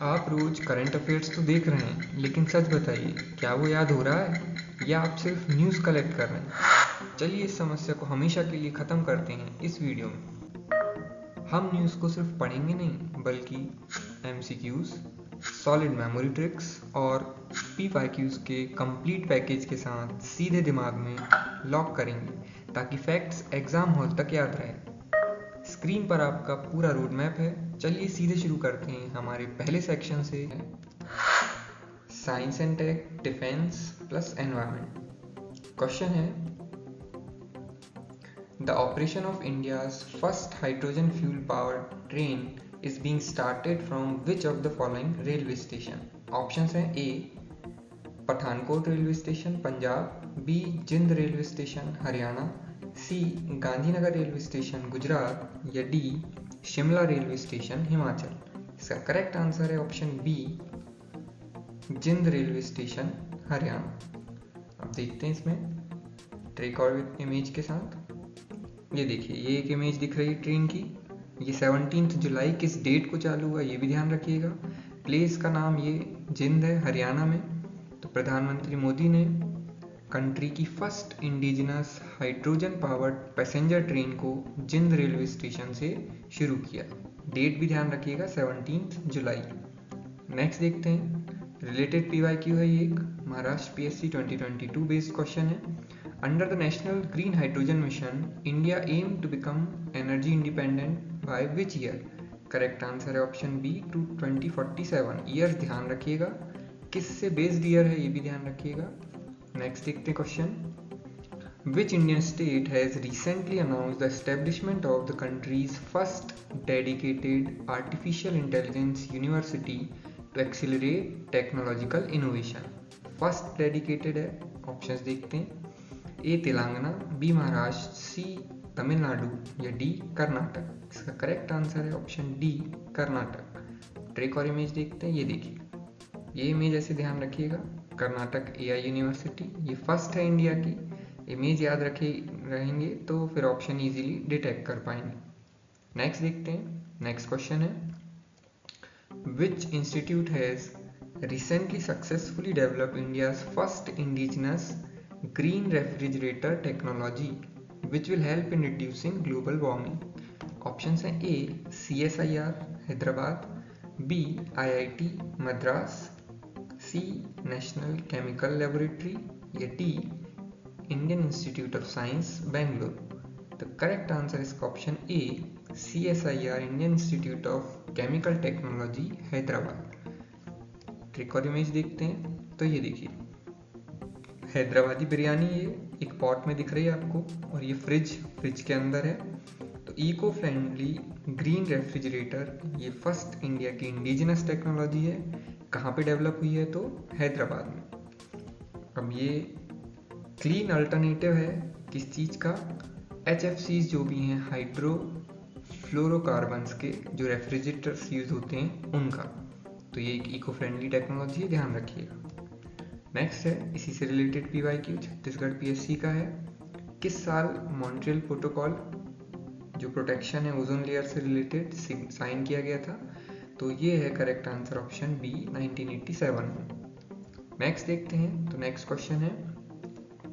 आप रोज current affairs तो देख रहे हैं, लेकिन सच बताइए, क्या वो याद हो रहा है या आप सिर्फ न्यूज़ कलेक्ट कर रहे हैं? चलिए इस समस्या को हमेशा के लिए ख़त्म करते हैं इस वीडियो में। हम न्यूज़ को सिर्फ पढ़ेंगे नहीं, बल्कि MCQs, सॉलिड मेमोरी ट्रिक्स और PYQs के कंप्लीट पैकेज के साथ सीधे दिमाग में लॉक करेंगे, ताकि फैक्ट्स एग्ज़ाम हॉल तक याद रहे। स्क्रीन पर आपका पूरा रोड मैप है। चलिए सीधे शुरू करते हैं हमारे पहले सेक्शन से, science and tech, defence plus environment. Question है, the operation of India's first hydrogen fuel powered train is being started from which of the following railway station? Options हैं A Pathankot railway station Punjab, B Jind railway station Haryana, C Gandhinagar railway station Gujarat या D Shimla railway station Himachal. इसका correct answer है option B Jind railway station Haryana. अब देखते हैं इसमें track और image के साथ। ये देखिए, ये एक इमेज दिख रही है ट्रेन की। ये 17 जुलाई किस डेट को चालू हुआ ये भी ध्यान रखिएगा। प्लेस का नाम ये जिंद है हरियाणा में। तो प्रधानमंत्री मोदी ने कंट्री की first indigenous hydrogen powered passenger train को जिंद रेलवे स्टेशन से शुरू किया। डेट भी ध्यान रखिएगा 17 जुलाई। नेक्स्ट देखते हैं, रिलेटेड PYQ है ये एक महाराष्ट्र PSC 2022 बेस्ड क्वेश्चन है। Under the national green hydrogen mission India aim to become energy independent by which year? Correct answer है ऑप्शन बी 2047। ईयर ध्यान रखिएगा, किससे बेस्ड ईयर है ये भी ध्यान रखिएगा। नेक्स्ट देखते हैं question, which Indian state has recently announced the establishment of the country's first dedicated artificial intelligence university to accelerate technological innovation? First dedicated है, ऑप्शंस देखते हैं, A Telangana, B Maharashtra, C Tamil Nadu या डी कर्नाटक। इसका करेक्ट आंसर है option D Karnataka. Track और image देखते हैं। ये देखिए, ये इमेज ऐसे ध्यान रखिएगा, कर्नाटक AI यूनिवर्सिटी, ये फर्स्ट है इंडिया की। इमेज याद रखे रहेंगे तो फिर ऑप्शन इजीली डिटेक्ट कर पाएंगे। नेक्स्ट देखते हैं, नेक्स्ट क्वेश्चन है, which institute has recently successfully developed India's first indigenous green refrigerator technology which will help in reducing global warming? Options हैं A CSIR Hyderabad, B IIT Madras, C national chemical laboratory या D Indian institute of science Bengaluru. तो correct answer इसका option A CSIR Indian institute of chemical technology Hyderabad. Trick और image देखते हैं। तो ये देखिए, हैदराबादी बिरयानी ये एक पॉट में दिख रही है आपको, और ये फ्रिज के अंदर है। तो इको फ्रेंडली ग्रीन रेफ्रिजरेटर ये फर्स्ट इंडिया की इंडिजिनस टेक्नोलॉजी है। कहाँ पे डेवलप हुई है? तो हैदराबाद में। अब ये क्लीन अल्टरनेटिव है किस चीज़ का? HFCs जो भी हैं, हाइड्रो फ्लोरोकार्बन्स के जो रेफ्रिजरेटर्स यूज होते हैं उनका। तो ये एक इको फ्रेंडली टेक्नोलॉजी है, ध्यान रखिएगा। नेक्स्ट है इसी से रिलेटेड PYQ छत्तीसगढ़ PSC का है, किस साल मॉन्ट्रियल प्रोटोकॉल जो प्रोटेक्शन है ओजोन लेयर से रिलेटेड साइन किया गया था? तो ये है करेक्ट आंसर ऑप्शन बी 1987 में। नेक्स्ट देखते हैं। तो नेक्स्ट क्वेश्चन है,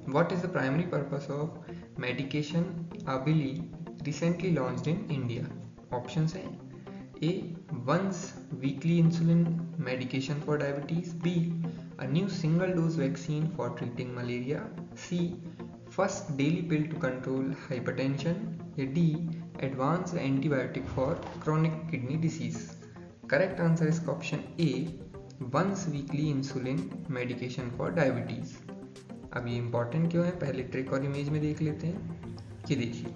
what is the primary purpose of medication Awiqli recently launched in India? Options हैं A once weekly insulin medication for diabetes, B a new single dose vaccine for treating malaria, C first daily pill to control hypertension या D advanced antibiotic for chronic kidney disease। Correct answer इसका option A once weekly insulin medication for diabetes. अब ये important क्यों है, पहले trick और image में देख लेते हैं। ये देखिए,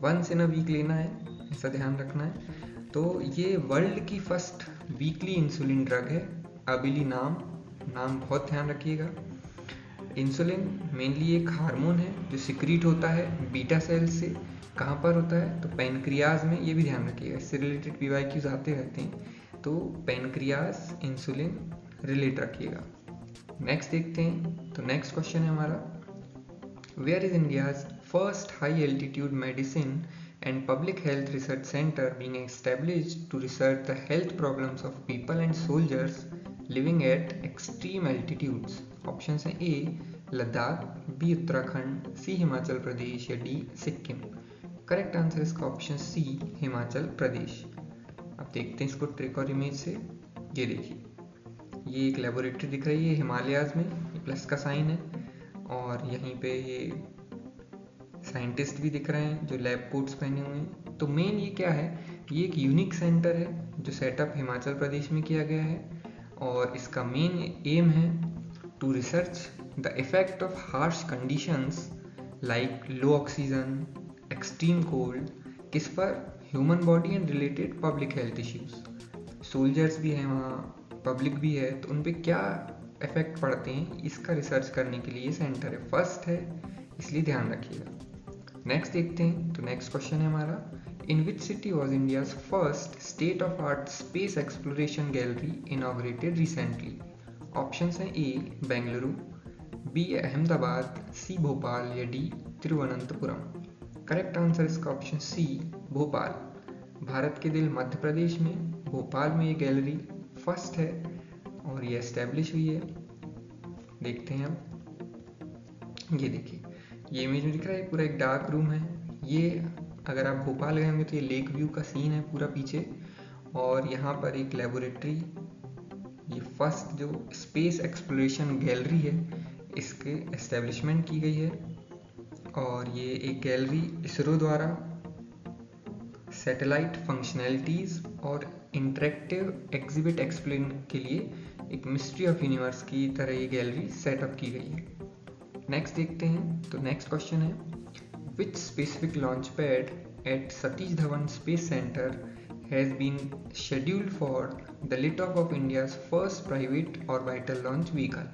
वंस इन अ वीक लेना है, ऐसा ध्यान रखना है। तो ये वर्ल्ड की फर्स्ट वीकली इंसुलिन ड्रग है। अबिली नाम बहुत ध्यान रखिएगा। इंसुलिन मेनली एक हार्मोन है जो सिक्रीट होता है बीटा सेल से। कहाँ पर होता है? तो पैनक्रियाज में, ये भी ध्यान रखिएगा, इससे रिलेटेड PYQs आते रहते हैं। तो पैनक्रियाज इंसुलिन रिलेट रखिएगा। नेक्स्ट देखते हैं। तो नेक्स्ट क्वेश्चन है हमारा, where is India's first high altitude medicine and public health research center being established to research the health problems of people and soldiers living at extreme altitudes. Option है ए Ladakh, B Uttarakhand, सी हिमाचल प्रदेश या D Sikkim. Correct answer इसका option सी हिमाचल प्रदेश। अब देखते हैं इसको trick और image से। ये देखिए, ये एक लेबोरेटरी दिख रही है हिमालयाज में, ये प्लस का साइन है, और यहीं पे ये साइंटिस्ट भी दिख रहे हैं जो लैब कोट्स पहने हुए हैं। तो मेन ये क्या है, ये एक यूनिक सेंटर है जो सेटअप हिमाचल प्रदेश में किया गया है, और इसका मेन एम है to research the effect of harsh conditions like low oxygen, extreme cold, किस पर, human body and related public health issues. Soldiers भी हैं वहाँ, पब्लिक भी है, तो उन पे क्या इफेक्ट पड़ते हैं इसका रिसर्च करने के लिए ये सेंटर है। फर्स्ट है, इसलिए ध्यान रखिएगा। नेक्स्ट देखते हैं। तो नेक्स्ट क्वेश्चन है हमारा, in which city was India's first state of art space exploration gallery inaugurated recently. Option हैं A Bengaluru, B Ahmedabad, C Bhopal या डी तिरुवनंतपुरम। करेक्ट आंसर इसका ऑप्शन सी भोपाल। भारत के दिल मध्य प्रदेश में भोपाल में ये गैलरी फर्स्ट है और ये एस्टेब्लिश हुई है। देखते हैं अब, ये देखिए, ये इमेज में दिख रहा है पूरा एक डार्क रूम है। ये अगर आप भोपाल गए होंगे तो ये लेक व्यू का सीन है पूरा पीछे, और यहाँ पर एक लेबोरेटरी, ये फर्स्ट जो स्पेस एक्सप्लोरेशन गैलरी है इसके एस्टेब्लिशमेंट की गई है। और ये एक गैलरी इसरो द्वारा सैटेलाइट फंक्शनैलिटीज़ और इंटरेक्टिव एग्जिबिट एक्सप्लेन के लिए एक मिस्ट्री ऑफ यूनिवर्स की तरह ये गैलरी सेटअप की गई है। नेक्स्ट देखते हैं। तो नेक्स्ट क्वेश्चन है, which specific launch pad at Satish Dhawan space centre has been scheduled for the lift off India's first private orbital launch vehicle.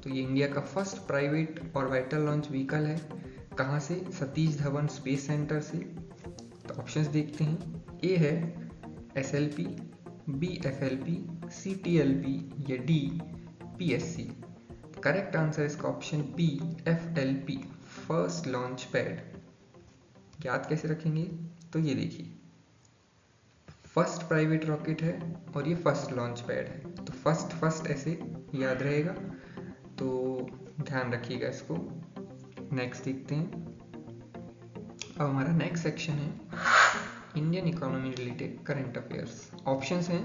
तो ये इंडिया का first private orbital launch vehicle है। कहाँ से? सतीश धवन स्पेस सेंटर से। तो ऑप्शंस देखते हैं। ए है SLP, B FLP, C TLP या डी PSC। करेक्ट आंसर इसका option B FLP, first launch pad. याद कैसे रखेंगे? तो ये देखिए, फर्स्ट प्राइवेट रॉकेट है और ये फर्स्ट लॉन्च पैड है, तो फर्स्ट ऐसे याद रहेगा, तो ध्यान रखिएगा इसको। नेक्स्ट देखते हैं। अब हमारा नेक्स्ट सेक्शन है Indian economy related current affairs. Options हैं,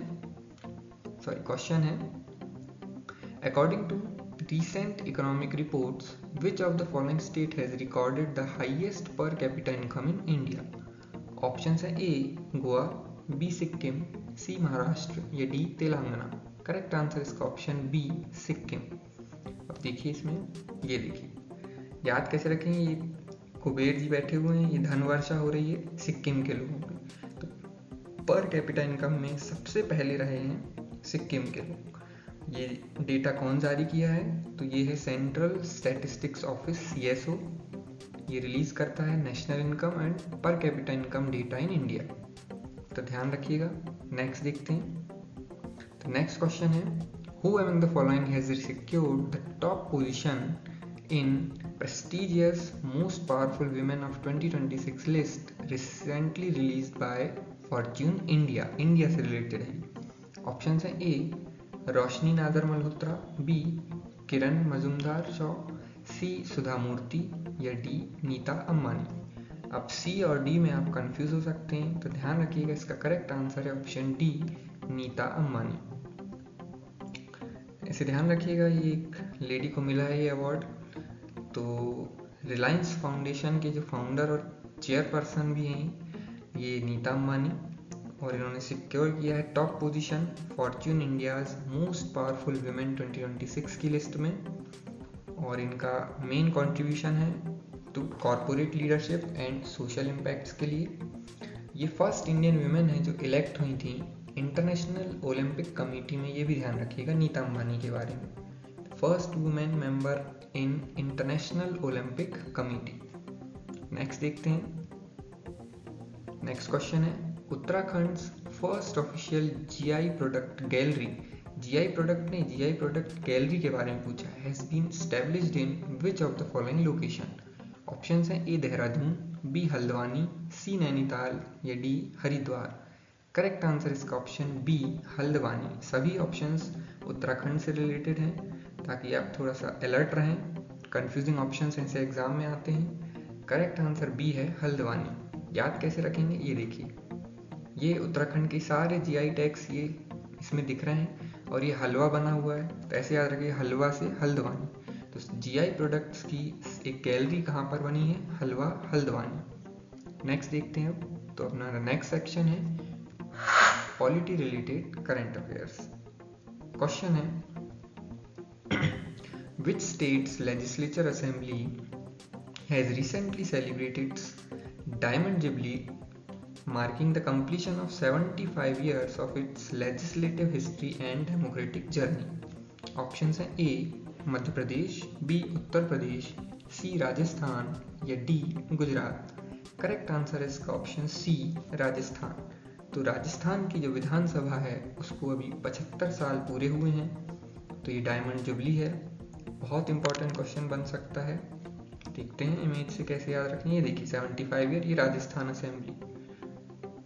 क्वेश्चन है, according to recent economic reports, which of the following state has recorded the highest per capita income in India? Options है ए गोवा, बी सिक्किम, सी महाराष्ट्र या D Telangana. Correct answer इसका option B Sikkim. अब देखिए इसमें, ये देखिए, याद कैसे रखेंगे, ये कुबेर जी बैठे हुए हैं, ये धन वर्षा हो रही है सिक्किम के लोगों पे। तो पर कैपिटा इनकम में सबसे पहले रहे हैं सिक्किम के लोग। ये डेटा कौन जारी किया है? तो ये है सेंट्रल स्टैटिस्टिक्स ऑफिस CSO। ये रिलीज करता है national income and per capita income data in India, तो ध्यान रखिएगा। नेक्स्ट देखते हैं। तो नेक्स्ट क्वेश्चन है, who among the following has secured the top position in prestigious most powerful women of 2026 list recently released by Fortune India. India से related है। Options है ए रोशनी नादर मल्होत्रा, बी किरण मजुमदार शॉ, सी सुधा मूर्ति या डी नीता अंबानी। अब सी और डी में आप कंफ्यूज हो सकते हैं, तो ध्यान रखिएगा, इसका करेक्ट आंसर है ऑप्शन डी नीता अंबानी। ऐसे ध्यान रखिएगा, ये एक लेडी को मिला है ये अवार्ड। तो रिलायंस फाउंडेशन के जो फाउंडर और चेयरपर्सन भी हैं ये नीता अंबानी, और इन्होंने सिक्योर किया है top position Fortune India's most powerful women 2026 की लिस्ट में। और इनका मेन कंट्रीब्यूशन है to corporate leadership and social impacts के लिए। ये फर्स्ट इंडियन वुमेन है जो इलेक्ट हुई थी इंटरनेशनल ओलंपिक कमेटी में। ये भी ध्यान रखिएगा नीता अंबानी के बारे में, first women member in international Olympic committee. Next देखते हैं। नेक्स्ट क्वेश्चन है, Uttarakhand first official GI product gallery, GI product नहीं, GI प्रोडक्ट गैलरी के बारे में पूछा है, has been established in which of the following location. Options हैं A Dehradun, B Haldwani, C Nainital या डी हरिद्वार। करेक्ट आंसर इसका ऑप्शन बी हल्द्वानी। सभी ऑप्शंस उत्तराखंड से रिलेटेड हैं, ताकि आप थोड़ा सा अलर्ट रहें। कंफ्यूजिंग ऑप्शंस ऐसे एग्जाम में आते हैं। करेक्ट आंसर बी है हल्द्वानी। याद कैसे रखेंगे, ये देखिए, ये उत्तराखंड के सारे जीआई टैग्स ये इसमें दिख रहे हैं और ये हलवा बना हुआ है, तो ऐसे याद रखिए हलवा से हल्द्वानी। तो जीआई प्रोडक्ट्स की एक गैलरी कहाँ पर बनी है, हलवा हल्द्वानी। नेक्स्ट देखते हैं अब, तो अपना नेक्स्ट सेक्शन है polity related current affairs. Question है which state's legislature assembly has recently celebrated its Diamond Jubilee, marking the completion of 75 years of its legislative history and democratic journey? Options हैं ए Madhya Pradesh, B Uttar Pradesh, सी राजस्थान या D Gujarat. Correct answer है इसका option सी राजस्थान। तो राजस्थान की जो विधानसभा है उसको अभी 75 साल पूरे हुए हैं, तो ये डायमंड जुबली है। बहुत इंपॉर्टेंट क्वेश्चन बन सकता है, देखते हैं इमेज से कैसे याद रखें। ये देखिए 75 ईयर, ये राजस्थान असेंबली।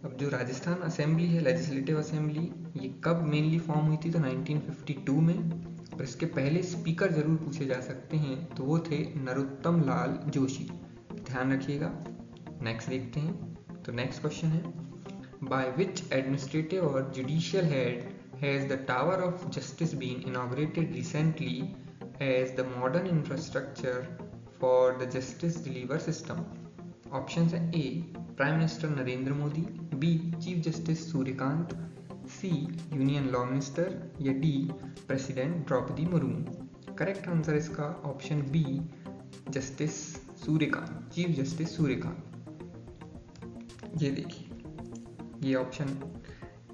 अब जो राजस्थान असेंबली है, लेजिस्लेटिव असेंबली, ये कब मेनली फॉर्म हुई थी, तो 1952 में। और इसके पहले स्पीकर जरूर पूछे जा सकते हैं, तो वो थे नरोत्तम लाल जोशी, ध्यान रखिएगा। नेक्स्ट देखते हैं, तो नेक्स्ट क्वेश्चन है by which administrative or judicial head has the Tower of Justice been inaugurated recently as the modern infrastructure for the justice delivery system? Options हैं A prime minister Narendra Modi, B chief justice Suryakant, C union law minister या D president Draupadi Murmu. Correct answer इसका option B justice Suryakant, chief justice Suryakant. ये देखिए ये option,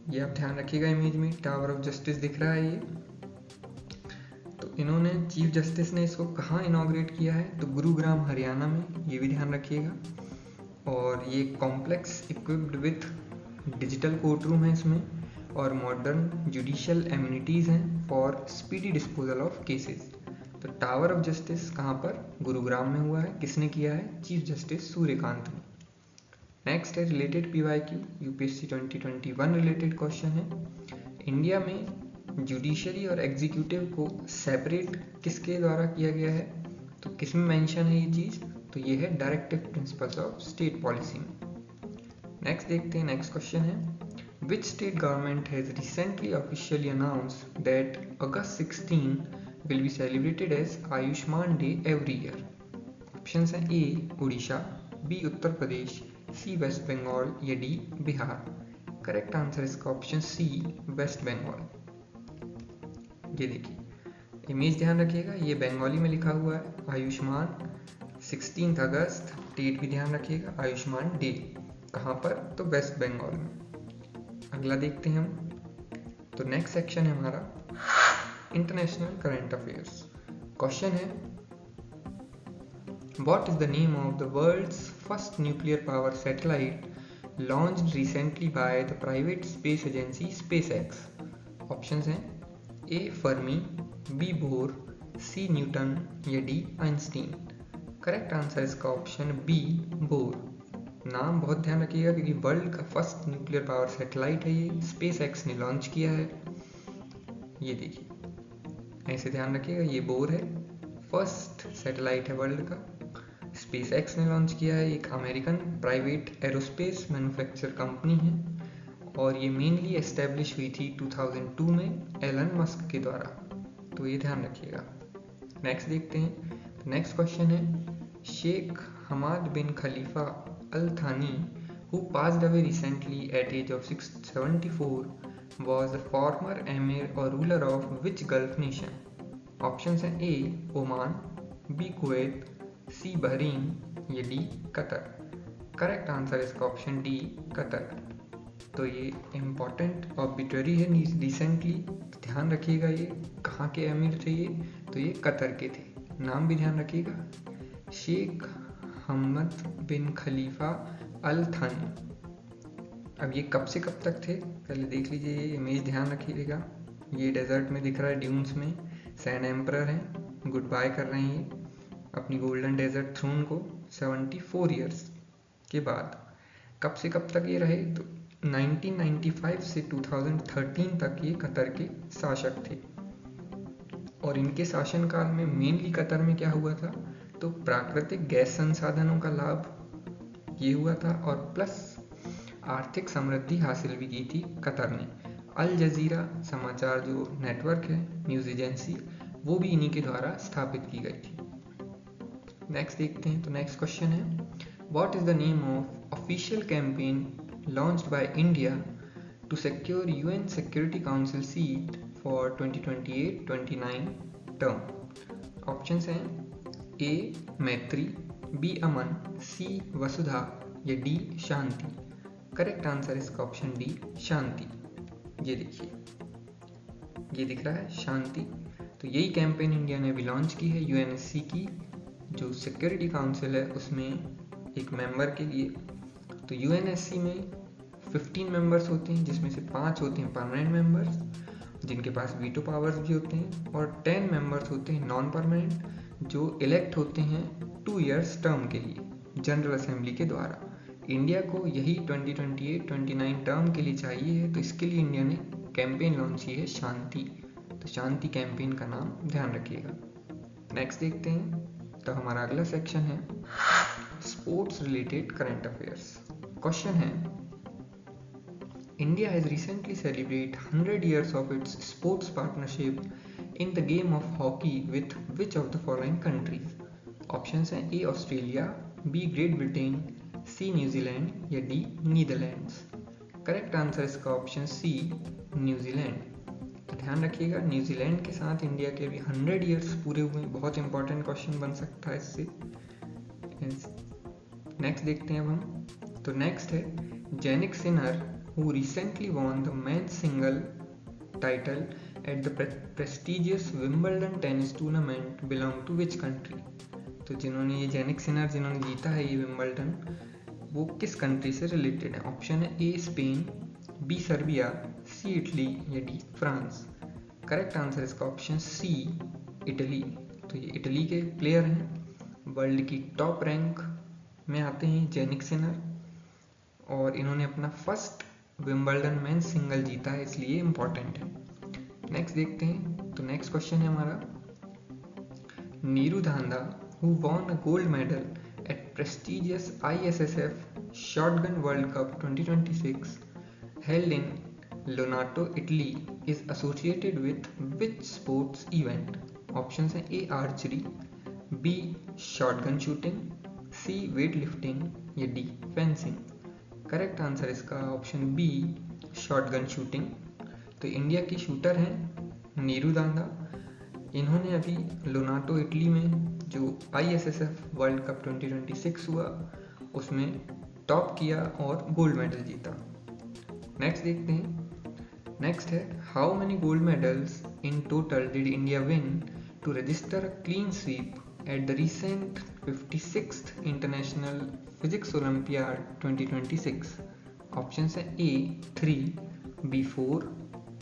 ये आप ध्यान रखिएगा, इमेज में टावर ऑफ जस्टिस दिख रहा है ये। तो इन्होंने, चीफ जस्टिस ने इसको कहाँ इनॉग्रेट किया है, तो गुरुग्राम हरियाणा में, ये भी ध्यान रखिएगा। और ये complex equipped with digital court room है इसमें, और मॉडर्न जुडिशियल एम्यूनिटीज़ हैं for speedy disposal of cases. तो टावर ऑफ जस्टिस कहाँ पर, गुरुग्राम में हुआ है। किसने किया है, चीफ जस्टिस सूर्यकांत ने। नेक्स्ट है related PYQ, UPSC 2021 related question है। इंडिया में जुडिशरी और एग्जीक्यूटिव को सेपरेट किसके द्वारा किया गया है, तो किस में मेंशन है ये चीज़, तो ये है directive principles of state policy में। नेक्स्ट देखते हैं, नेक्स्ट क्वेश्चन है which state government has recently officially announced that August 16 will be celebrated as Ayushman day every year. Option हैं A Orissa, B Uttar Pradesh, C West Bengal या डी बिहार। करेक्ट आंसर इसका option C West Bengal. ये देखिए image ध्यान रखिएगा, ये बंगाली में लिखा हुआ है आयुष्मान 16 अगस्त, डेट भी ध्यान रखिएगा, आयुष्मान डे कहाँ पर, तो वेस्ट बंगाल में। अगला देखते हैं हम, तो नेक्स्ट सेक्शन है हमारा इंटरनेशनल करंट अफेयर्स। क्वेश्चन है What is the name of the world's first nuclear power satellite launched recently by the private space agency SpaceX? Options हैं A Fermi, B Bohr, C Newton या D Einstein। Correct answer इसका option B bore. नाम बहुत ध्यान रखिएगा क्योंकि world का first nuclear power satellite है ये, SpaceX ने लॉन्च किया है। ये देखिए ऐसे ध्यान रखिएगा, ये बोर है, फर्स्ट सैटेलाइट है वर्ल्ड का, SpaceX ने लॉन्च किया है। एक American private aerospace manufacture company है और ये मेनली एस्टेब्लिश हुई थी 2002 में एलन मस्क के द्वारा, तो ये ध्यान रखिएगा। नेक्स्ट देखते हैं, नेक्स्ट क्वेश्चन है शेख हमाद बिन खलीफा अल थानी who passed away recently at age of 74 was the former emir or ruler of which Gulf nation? Options हैं ए ओमान, बी कुवैत, सी बहरीन या डी कतर। करेक्ट आंसर इसका ऑप्शन डी कतर। तो ये important ऑब्ituary है recently, ध्यान रखिएगा ये कहाँ के अमीर थे ये, तो ये कतर के थे। नाम भी ध्यान रखिएगा शेख हमद बिन खलीफा अल थानी। अब ये कब से कब तक थे पहले देख लीजिए, ये इमेज ध्यान रखिएगा, ये डेजर्ट में दिख रहा है, ड्यून्स में सैंड एम्परर हैं, गुड बाय कर रहे हैं ये अपनी गोल्डन डेजर्ट थ्रोन को 74 ईयर्स। के बाद कब से कब तक ये रहे, तो 1995 से 2013 तक ये कतर के शासक थे। और इनके शासनकाल में मेनली कतर में क्या हुआ था, तो प्राकृतिक गैस संसाधनों का लाभ ये हुआ था, और प्लस आर्थिक समृद्धि हासिल भी की थी कतर ने। अल जजीरा समाचार जो नेटवर्क है, न्यूज़ एजेंसी, वो भी इन्हीं के द्वारा स्थापित की गई थी। नेक्स्ट देखते हैं, तो नेक्स्ट क्वेश्चन है, what is the name of official campaign launched by India to secure UN security council seat for 2028-29 term. Options हैं A Maitri, B Aman, C Vasudha या डी शांति। करेक्ट आंसर इसका ऑप्शन डी शांति। ये देखिए, ये दिख रहा है शांति। तो यही कैंपेन इंडिया ने भी लॉन्च की है यूएनएससी की जो सिक्योरिटी काउंसिल है उसमें एक मेंबर के लिए। तो यूएनएससी में 15 मेंबर्स होते हैं, जिसमें से 5 होते हैं परमानेंट मेंबर्स जिनके पास वीटो पावर्स भी होते हैं, और 10 मेंबर्स होते हैं नॉन परमानेंट जो इलेक्ट होते हैं 2 इयर्स टर्म के लिए जनरल असेंबली के द्वारा। इंडिया को यही 2028-29 टर्म के लिए चाहिए है, तो इसके लिए इंडिया ने कैंपेन लॉन्च की है शांति। तो शांति कैंपेन का नाम ध्यान रखिएगा। नेक्स्ट देखते हैं, तो हमारा अगला सेक्शन है sports related current affairs. Question है, India has recently celebrate 100 years of its sports partnership in the game of hockey with which of the following countries? Options हैं A Australia, B Great Britain, C New Zealand या D Netherlands. Correct answer इसका option C New Zealand. तो ध्यान रखिएगा, New Zealand के साथ India के अभी 100 years पूरे हुए। बहुत इंपॉर्टेंट क्वेश्चन बन सकता है इससे। नेक्स्ट देखते हैं अब हम, तो नेक्स्ट है Jannik Sinner who recently won the men's single title at the prestigious Wimbledon tennis tournament belong to which country? तो जिन्होंने ये जैनिक सिनर जिन्होंने जीता है ये विंबलडन, वो किस कंट्री से रिलेटेड है? ऑप्शन है A Spain, B Serbia, C Italy या डी फ्रांस। करेक्ट आंसर इसका ऑप्शन सी इटली। तो ये इटली के प्लेयर हैं, वर्ल्ड की टॉप रैंक में आते हैं जैनिक सिनर, और इन्होंने अपना फर्स्ट विंबलडन मेंस सिंगल जीता है, इसलिए इंपॉर्टेंट है। नेक्स्ट देखते हैं, तो नेक्स्ट क्वेश्चन है हमारा, Neeru Dhanda who won a gold medal at prestigious ISSF shotgun world cup 2026 held in Lonato Italy is associated with which sports event? Options हैं A archery, B shotgun shooting, C weight lifting या D fencing. Correct answer इसका option B shotgun shooting. तो India की shooter हैं नीरू धांधा, इन्होंने अभी लोनाटो Italy में जो ISSF वर्ल्ड कप 2026 हुआ उसमें टॉप किया और गोल्ड मेडल जीता। नेक्स्ट देखते हैं, नेक्स्ट है how many gold medals in total did India win to register a clean sweep at the recent 56th International Physics Olympiad 2026? Options हैं ए 3, बी 4,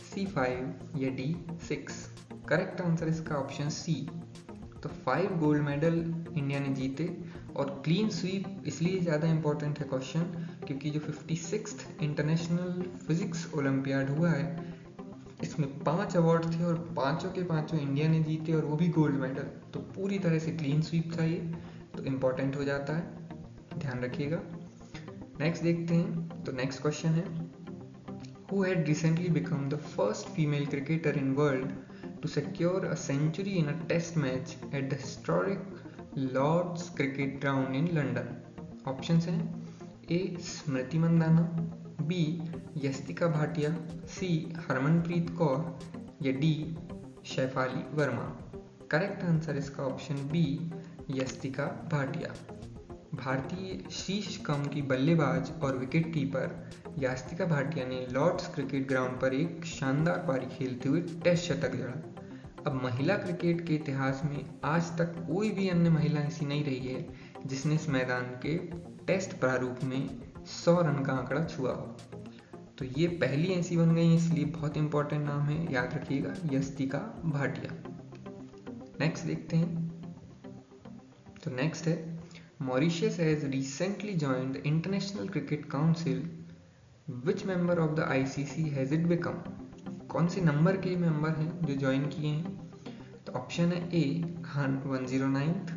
सी 5 या डी 6। करेक्ट आंसर इसका option C. तो 5 gold medal India ने जीते, और clean sweep इसलिए ज़्यादा important है क्वेश्चन क्योंकि जो 56th इंटरनेशनल फिजिक्स ओलंपियाड हुआ है इसमें 5 अवार्ड थे और पांचों के पांचों इंडिया ने जीते, और वो भी गोल्ड मेडल। तो पूरी तरह से क्लीन स्वीप था ये, तो इम्पॉर्टेंट हो जाता है, ध्यान रखिएगा। नेक्स्ट देखते हैं, तो नेक्स्ट क्वेश्चन है who had recently become the first female cricketer in world to secure a century in a test match at the historic Lord's cricket ground in London? Options हैं A Smriti Mandhana, B Yastika Bhatia, C Harmanpreet Kaur या D Shafali Verma. Correct answer इसका option B Yastika Bhatia. भारतीय शीर्ष क्रम की बल्लेबाज और wicket keeper Yastika Bhatia ने लॉर्ड्स क्रिकेट ग्राउंड पर एक शानदार पारी खेलते हुए टेस्ट शतक जड़ा। अब महिला क्रिकेट के इतिहास में आज तक कोई भी अन्य महिला ऐसी नहीं रही है जिसने इस मैदान के टेस्ट प्रारूप में 100 रन का आंकड़ा छुआ हो। तो ये पहली ऐसी बन गई, इसलिए बहुत इंपॉर्टेंट नाम है, याद रखिएगा यस्तिका भाटिया। नेक्स्ट देखते हैं, तो नेक्स्ट है Mauritius has recently joined the International Cricket Council. Which member of the ICC has it become? कौन से नंबर के मेंबर हैं जो ज्वाइन किए हैं? तो ऑप्शन है ए 109th,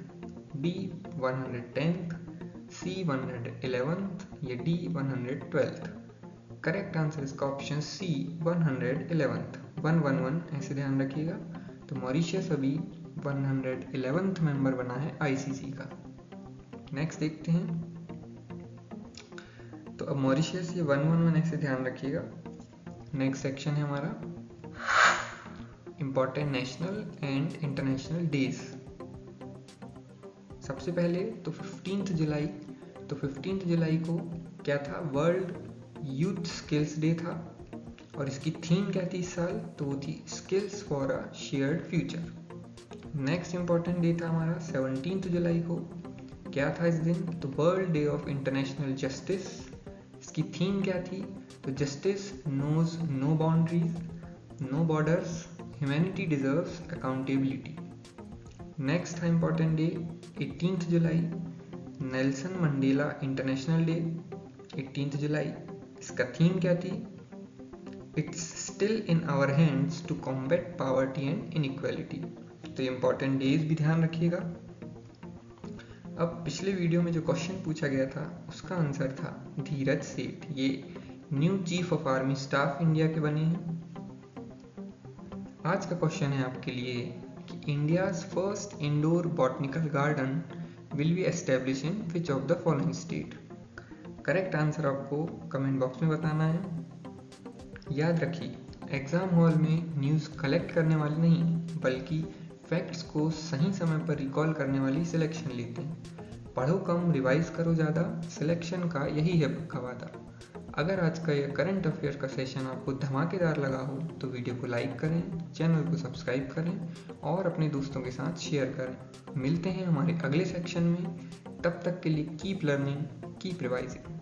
बी 110th, सी 111th या डी 112th। करेक्ट आंसर इसका ऑप्शन सी 111th, 111 ऐसे ध्यान रखिएगा। तो मॉरिशस अभी 111th मेंबर बना है आईसीसी का। नेक्स्ट देखते हैं। तो अब मॉरिशस ये 111 ऐसे ध्यान रखिएगा। नेक्स्ट सेक्शन है हमारा important national and international days. सबसे पहले तो 15 जुलाई, तो 15 जुलाई को क्या था? वर्ल्ड यूथ स्किल्स डे था। और इसकी थीम क्या थी इस साल? तो वो थी skills for a shared future. Next important day था हमारा 17 जुलाई को। क्या था इस दिन? तो world day of international justice. इसकी थीम क्या थी? तो justice knows no boundaries, no borders, humanity deserves accountability. Next था इंपॉर्टेंट डे 18 जुलाई, नेल्सन मंडेला इंटरनेशनल डे, 18 जुलाई। इसका थीम क्या थी? It's still in our hands to combat poverty and inequality. तो इंपॉर्टेंट डेज भी ध्यान रखिएगा। अब पिछले वीडियो में जो क्वेश्चन पूछा गया था उसका आंसर था धीरज सेठ। ये new chief of army staff India के बने हैं। आज का क्वेश्चन है आपके लिए कि India's first indoor botanical garden will be establish in which of the following state. Correct answer आपको कमेंट बॉक्स में बताना है। याद रखिए, एग्जाम हॉल में न्यूज़ कलेक्ट करने वाले नहीं बल्कि फैक्ट्स को सही समय पर रिकॉल करने वाली सिलेक्शन लेते हैं। पढ़ो कम, रिवाइज करो ज़्यादा, सिलेक्शन का यही है पक्का वादा। अगर आज का यह करंट अफेयर का सेशन आपको धमाकेदार लगा हो तो वीडियो को लाइक करें, चैनल को सब्सक्राइब करें और अपने दोस्तों के साथ शेयर करें। मिलते हैं हमारे अगले सेक्शन में। तब तक के लिए कीप लर्निंग, कीप रिवाइजिंग।